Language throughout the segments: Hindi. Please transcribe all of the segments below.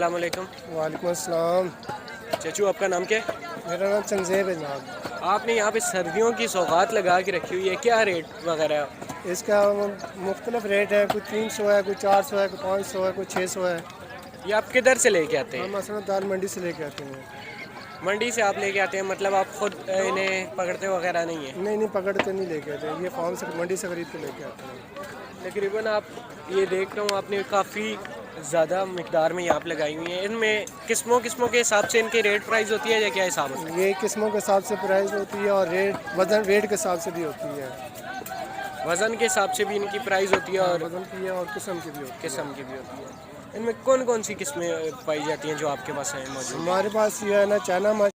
अस्सलाम वालेकुम। वालेकुम अस्सलाम। चचू आपका नाम क्या है? मेरा नाम चंजेब है जनाब। आपने यहाँ पे सर्दियों की सौगात लगा के रखी हुई है, क्या रेट वगैरह? इसका मुख्तलिफ रेट है, कोई 300 है, कोई 400 है, कोई 500 है, कोई 600 है। ये आप किधर से लेके आते हम हैं? असल दाल मंडी से लेके आते हैं। मंडी से आप लेके आते हैं, मतलब आप खुद इन्हें पकड़ते वगैरह नहीं है? नहीं नहीं, पकड़ के नहीं लेके आते, ये फार्म से मंडी से खरीद के लेके आते हैं। तकरीबन आप ये देख रहा हूँ आपने काफ़ी ज़्यादा मिकदार में यहाँ पे लगाई हुई है। इनमें किस्मों किस्मों के हिसाब से इनकी रेट प्राइस होती है या क्या हिसाब होता ये किस्मों के हिसाब से प्राइस होती है और रेट वजन वेट के हिसाब से भी होती है। है? वज़न के हिसाब से भी इनकी प्राइस होती है और वजन की है और किस्म की भी होती है। किस्म की भी होती है। इनमें कौन कौन सी किस्में पाई जाती हैं जो आपके पास हैं मौजूद? हमारे पास ये है ना, चाइना मछ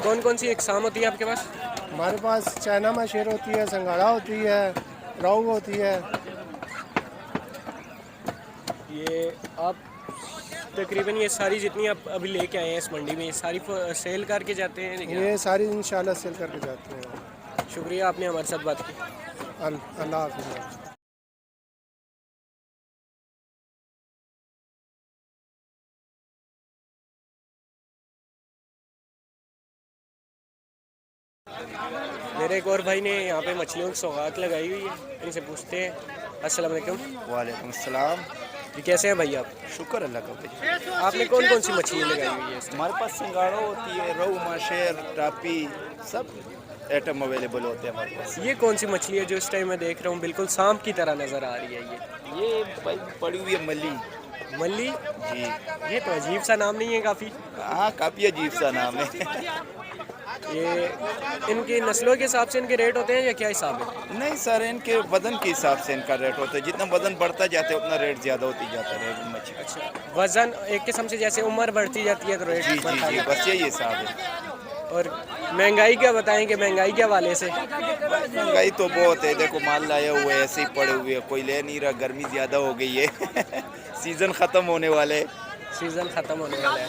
कौन कौन सी इकसाम होती है आपके पास? हमारे पास चाइना मछेर होती है, संगाड़ा होती है, रोहू होती है। ये आप तकरीबन ये सारी जितनी आप अभी लेके आए हैं इस मंडी में, ये सारी सेल करके जाते हैं क्या? ये सारी इंशाल्लाह सेल करके जाते हैं। शुक्रिया आपने हमारे साथ बात की। अल्लाह हाफिज़। मेरे एक और भाई ने यहाँ पे मछलियों की सौगात लगाई हुई है, इनसे पूछते हैं। अस्सलाम वालेकुम। वालेकुम सलाम। जी कैसे हैं भाई आप? शुक्र अल्लाह का भाई। आपने कौन कौन सी मछली लगाई हुई है इस टाइम? हमारे पास सिंगाड़ा होती है, रोहू माशेर टापी सब आइटम अवेलेबल होते हैं हमारे पास। ये कौन सी मछली है जो इस टाइम मैं देख रहा हूँ बिल्कुल सांप की तरह नज़र आ रही है? ये भाई पड़ी हुई है मल्ली मल्ली? जी। ये तो अजीब सा नाम नहीं है काफ़ी? हाँ काफ़ी अजीब सा नाम है। ये इनकी नस्लों के हिसाब से इनके रेट होते हैं या क्या हिसाब है? नहीं सर, इनके वजन के हिसाब से इनका रेट होता है। जितना वजन बढ़ता जाता है उतना रेट ज़्यादा होती जाता है मछली। अच्छा, वज़न एक किस्म से जैसे उम्र बढ़ती जाती है तो रेट जी जी बढ़ता जी, जाता बस यही हिसाब है। है। और महंगाई क्या बताएंगे, महंगाई के हवाले से? महंगाई तो बहुत है, देखो माल लाया हुआ है ऐसे ही पड़े हुए है, कोई ले नहीं रहा। गर्मी ज़्यादा हो गई है। सीज़न ख़त्म होने वाले है। सीज़न ख़त्म होने वाला है,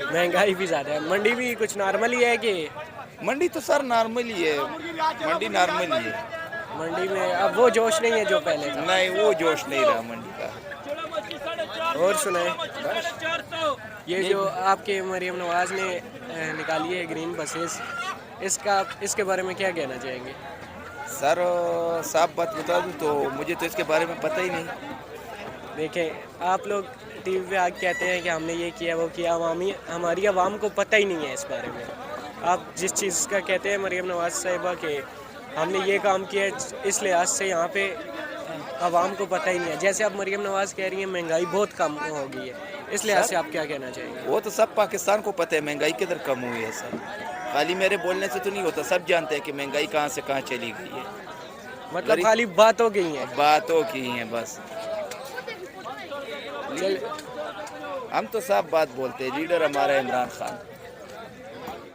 महंगाई भी ज़्यादा है। मंडी भी कुछ नॉर्मल ही है कि? मंडी तो सर नॉर्मल ही है, मंडी नॉर्मल ही है। मंडी में अब वो जोश नहीं है जो पहले था? नहीं वो जोश नहीं रहा मंडी का। और सुनाए, ये जो आपके मरियम नवाज़ ने निकाली है ग्रीन बसेस, इसके बारे में क्या कहना चाहेंगे? सर साफ बात बता दूं तो मुझे तो इसके बारे में पता ही नहीं। देखें, आप लोग टीवी पे आके कहते हैं कि हमने ये किया वो किया, हमारी आवाम को पता ही नहीं है इस बारे में। आप जिस चीज़ का कहते हैं मरियम नवाज़ साहिबा के हमने ये काम किया, इस लिहाज से यहाँ पे आवाम को पता ही नहीं है। जैसे आप मरियम नवाज़ कह रही हैं महंगाई बहुत कम हो गई है, इस लिहाज से आप क्या कहना चाहेंगे? वो तो सब पाकिस्तान को पता है महंगाई किधर कम हुई है सर। खाली मेरे बोलने से तो नहीं होता, सब जानते हैं कि महंगाई कहाँ से कहाँ चली गई है। मतलब खाली बातों की ही है? बातों की हैं बस। चल, हम तो साफ बात बोलते हैं, लीडर हमारा इमरान खान।